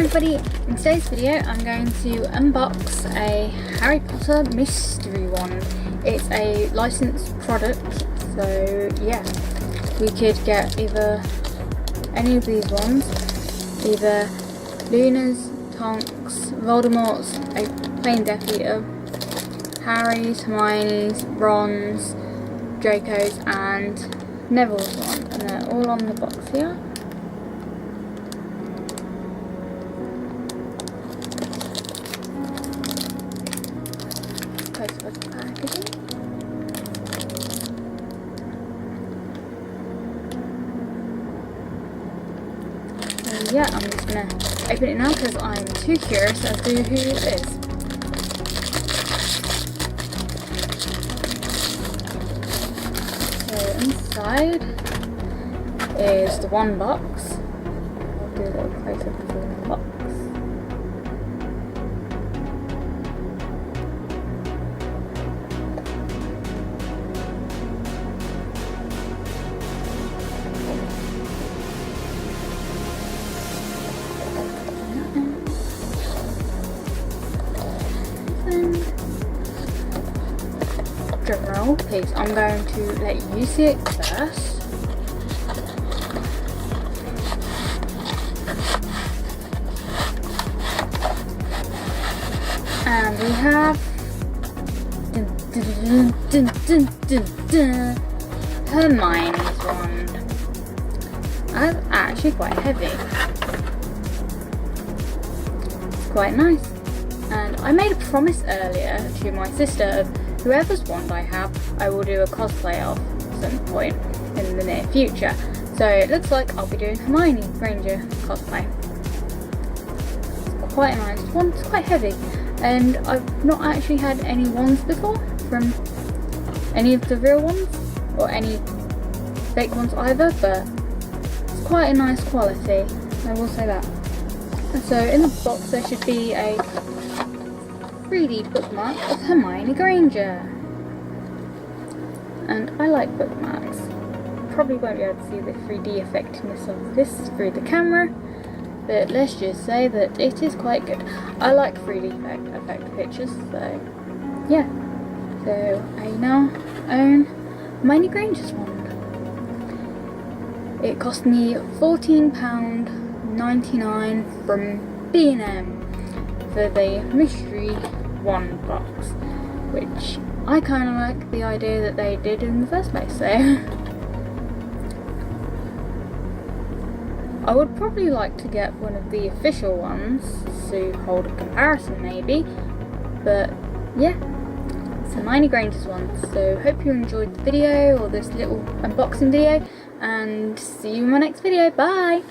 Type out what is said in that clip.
everybody, in today's video I'm going to unbox a Harry Potter mystery wand. It's a licensed product, so yeah, we could get either any of these wands, either Luna's, Tonk's, Voldemort's, a plain Death Eater, Harry's, Hermione's, Ron's, Draco's and Neville's wand, and they're all on the box here. Close with the packaging. So yeah, I'm just gonna open it now because I'm too curious as to who it is. So inside is the one box. I'll do a little close up of the box. Drum please. I'm going to let you see it first. And we have Hermione's wand. That's actually quite heavy. It's quite nice. And I made a promise earlier to my sister of whoever's wand I have, I will do a cosplay of at some point in the near future. So it looks like I'll be doing Hermione Granger cosplay. It's quite a nice wand, it's quite heavy. And I've not actually had any wands before from any of the real ones, or any fake ones either, but it's quite a nice quality, I will say that. And so in the box there should be a 3D bookmark of Hermione Granger. And I like bookmarks. Probably won't be able to see the 3D effectiveness of this through the camera, but let's just say that it is quite good. I like 3D effect pictures, so yeah. So I now own Hermione Granger's wand. It cost me £14.99 from B&M for the mystery wand box, which I kind of like the idea that they did in the first place, so I would probably like to get one of the official ones to hold a comparison maybe, but yeah, it's Hermione Granger's one. So hope you enjoyed the video, or this little unboxing video, and see you in my next video. Bye!